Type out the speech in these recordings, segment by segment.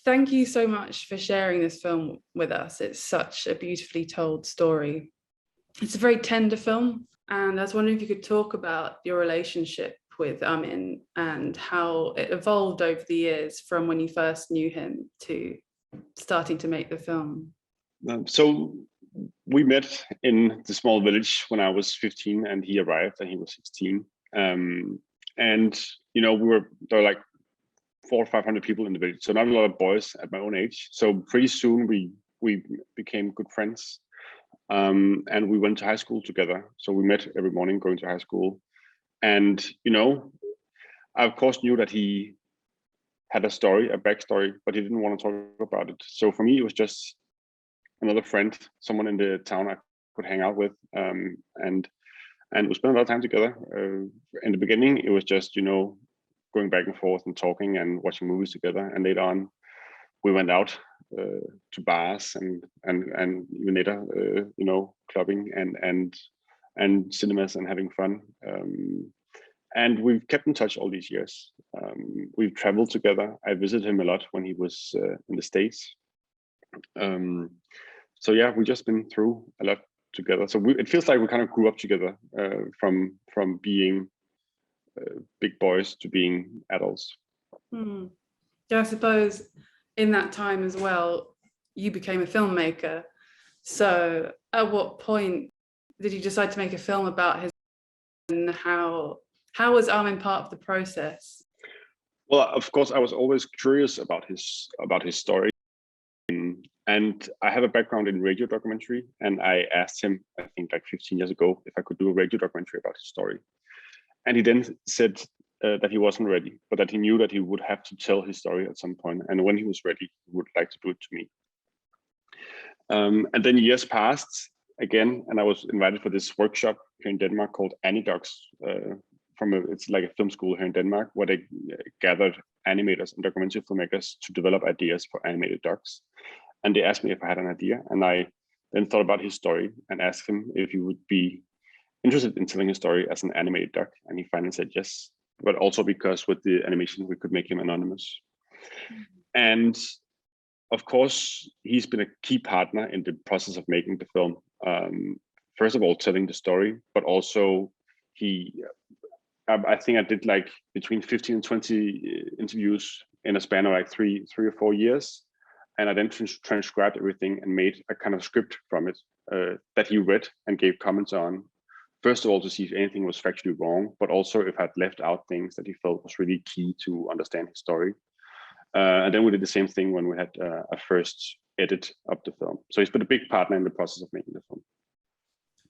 thank you so much for sharing this film with us. It's such a beautifully told story. It's a very tender film, and I was wondering if you could talk about your relationship with Amin and how it evolved over the years from when you first knew him to starting to make the film. So we met in the small village when I was 15, and he arrived and he was 16. And there were like 400 or 500 people in the village, so not a lot of boys at my own age. So pretty soon we became good friends, and we went to high school together. So we met every morning going to high school, and I of course knew that he had a backstory, but he didn't want to talk about it. So for me, it was just another friend, someone in the town I could hang out with, and we spent a lot of time together. In the beginning, it was just going back and forth and talking and watching movies together. And later on, we went out to bars and even later, clubbing and cinemas and having fun. And we've kept in touch all these years. We've traveled together. I visited him a lot when he was in the States. So yeah, we've just been through a lot together. So it feels like we kind of grew up together from being big boys to being adults. Yeah, I suppose in that time as well, you became a filmmaker. So at what point did you decide to make a film about his, and how was Amin part of the process? Well, of course, I was always curious about his story. And I have a background in radio documentary, and I asked him, I think like 15 years ago, if I could do a radio documentary about his story. And he then said that he wasn't ready, but that he knew that he would have to tell his story at some point. And when he was ready, he would like to do it to me. And then years passed again, and I was invited for this workshop here in Denmark called Anidocs. It's like a film school here in Denmark, where they gathered animators and documentary filmmakers to develop ideas for animated docs. And they asked me if I had an idea, and I then thought about his story and asked him if he would be interested in telling his story as an animated doc, and he finally said yes. But also because with the animation we could make him anonymous. And of course, he's been a key partner in the process of making the film. First of all, telling the story, but also I think I did like between 15 and 20 interviews in a span of like three or 4 years. And I then transcribed everything and made a kind of script from it that he read and gave comments on. First of all, to see if anything was factually wrong, but also if I'd left out things that he felt was really key to understand his story. And then we did the same thing when we had a first edit of the film. So he's been a big partner in the process of making the film.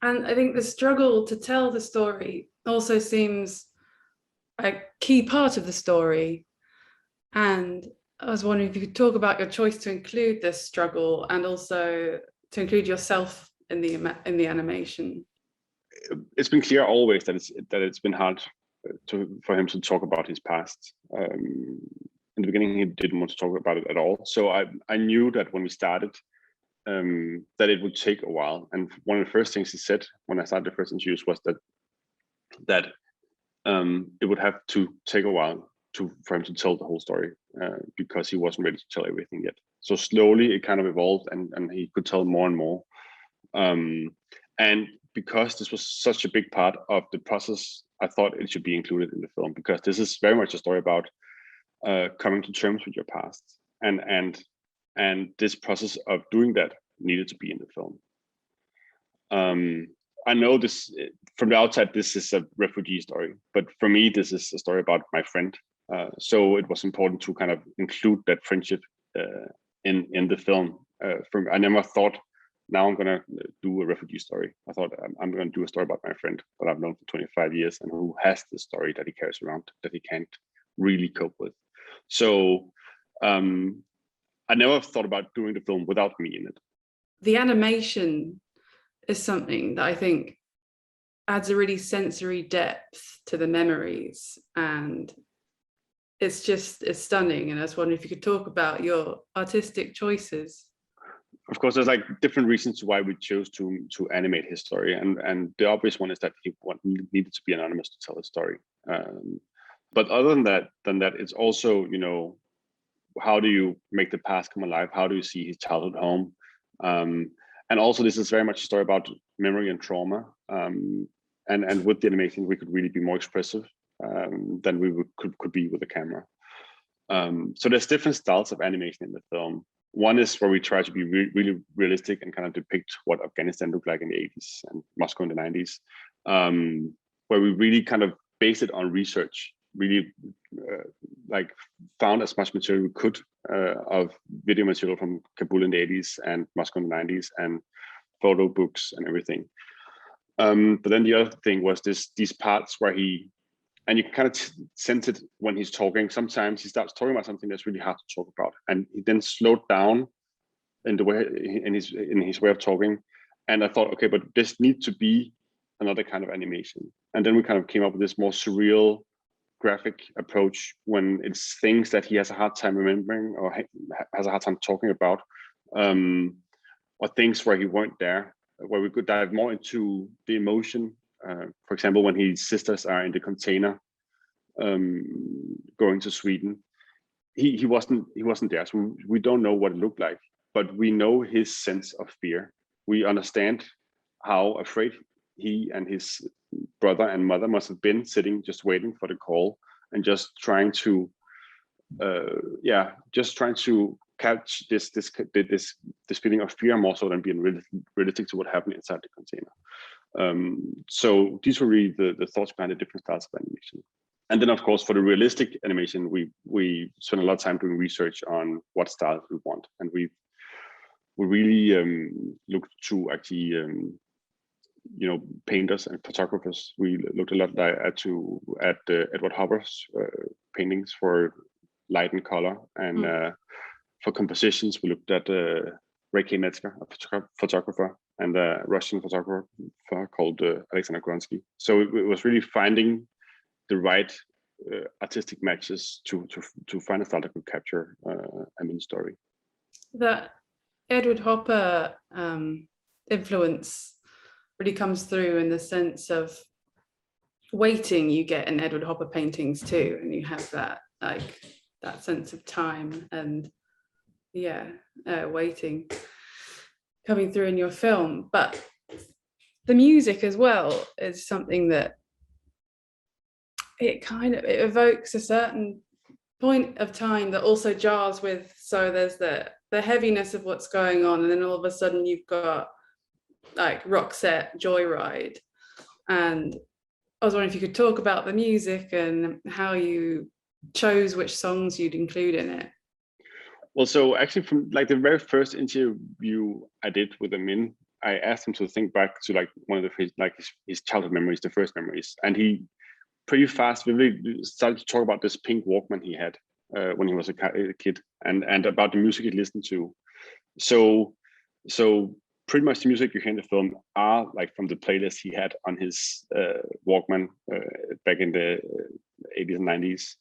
And I think the struggle to tell the story also seems a key part of the story. And I was wondering if you could talk about your choice to include this struggle and also to include yourself in the animation. It's been clear always that it's been hard for him to talk about his past. In the beginning, he didn't want to talk about it at all. So I knew that when we started, that it would take a while. And one of the first things he said when I started the first interviews was that it would have to take a while for him to tell the whole story because he wasn't ready to tell everything yet. So slowly it kind of evolved, and he could tell more and more. And because this was such a big part of the process, I thought it should be included in the film, because this is very much a story about coming to terms with your past, and this process of doing that needed to be in the film. I know this from the outside, this is a refugee story, but for me, this is a story about my friend. So it was important to kind of include that friendship in the film. I never thought, now I'm gonna do a refugee story. I thought I'm gonna do a story about my friend that I've known for 25 years and who has this story that he carries around that he can't really cope with. So I never thought about doing the film without me in it. The animation is something that I think adds a really sensory depth to the memories, and it's stunning. And I was wondering if you could talk about your artistic choices. Of course, there's like different reasons why we chose to animate his story, and the obvious one is that he needed to be anonymous to tell his story. But other than that, it's also, how do you make the past come alive? How do you see his childhood home? And also, this is very much a story about memory and trauma. And with the animation, we could really be more expressive than we could be with the camera. So there's different styles of animation in the film. One is where we try to be really realistic and kind of depict what Afghanistan looked like in the 80s and Moscow in the 90s, where we really kind of base it on research, really like found as much material we could of video material from Kabul in the 80s and Moscow in the 90s and photo books and everything. But then the other thing was these parts where and you can kind of sense it when he's talking. Sometimes he starts talking about something that's really hard to talk about, and he then slowed down in the way in his way of talking. And I thought, okay, but this needs to be another kind of animation. And then we kind of came up with this more surreal, graphic approach when it's things that he has a hard time remembering or has a hard time talking about, or things where he weren't there, where we could dive more into the emotion. For example, when his sisters are in the container going to Sweden, he wasn't there. So we don't know what it looked like, but we know his sense of fear. We understand how afraid he and his brother and mother must have been, sitting just waiting for the call and just trying to catch this feeling of fear more so than being realistic to what happened inside the container. So these were really the thoughts behind the different styles of animation. And then, of course, for the realistic animation, we spent a lot of time doing research on what styles we want, and we really looked to actually painters and photographers. We looked a lot at Edward Hopper's paintings for light and color, and for compositions we looked at Ray K. Metzger, a photographer, and a Russian photographer called Alexander Gronsky. So it was really finding the right artistic matches to find a style that could capture Amin's story. That Edward Hopper influence really comes through in the sense of waiting you get in Edward Hopper paintings too, and you have that sense of time and waiting coming through in your film. But the music as well is something that it evokes a certain point of time that also jars with, so there's the heaviness of what's going on, and then all of a sudden you've got like Roxette, Joyride. And I was wondering if you could talk about the music and how you chose which songs you'd include in it. Well, so actually from like the very first interview I did with Amin, I asked him to think back to like one of his childhood memories, the first memories. And he pretty fast really started to talk about this pink Walkman he had when he was a kid, and about the music he listened to. So pretty much the music you hear in the film are like from the playlist he had on his Walkman back in the 80s and 90s,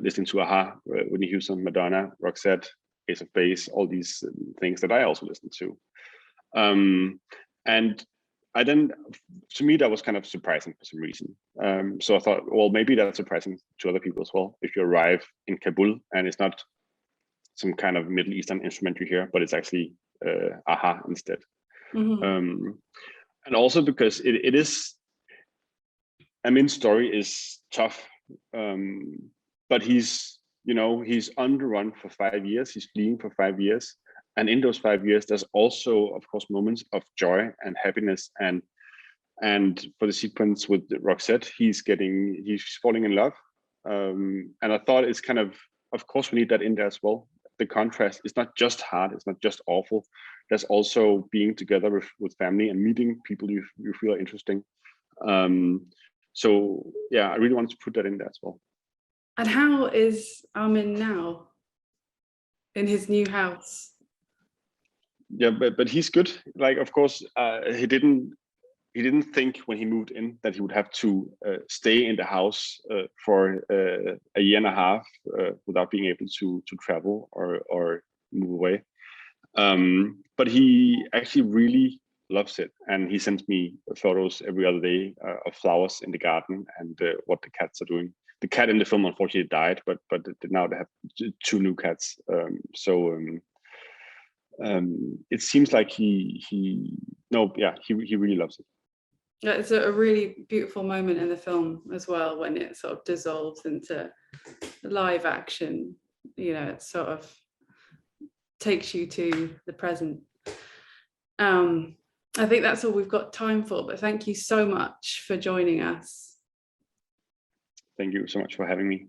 listening to A.H.A., Whitney Houston, Madonna, Roxette, Ace of Base, all these things that I also listened to. And to me, that was kind of surprising for some reason. So I thought, well, maybe that's surprising to other people as well. If you arrive in Kabul and it's not some kind of Middle Eastern instrument you hear, but it's actually A.H.A. instead. Mm-hmm. And also because it is, Amin's story is tough, but he's on the run for 5 years. He's fleeing for 5 years. And in those 5 years, there's also, of course, moments of joy and happiness. And for the sequence with Roxette, he's falling in love. And I thought it's kind of course, we need that in there as well. The contrast is not just hard, it's not just awful. There's also being together with family and meeting people you feel are interesting. So yeah, I really wanted to put that in there as well. And how is Amin now in his new house? Yeah, but he's good. Like, of course, he didn't think when he moved in that he would have to stay in the house for a year and a half without being able to travel or move away. But he actually really loves it, and he sends me photos every other day of flowers in the garden and what the cats are doing. the cat in the film unfortunately died, but now they have 2 new cats. It seems like he really loves it. Yeah, it's a really beautiful moment in the film as well, when it sort of dissolves into live action. You know, it sort of takes you to the present. I think that's all we've got time for, but thank you so much for joining us. Thank you so much for having me.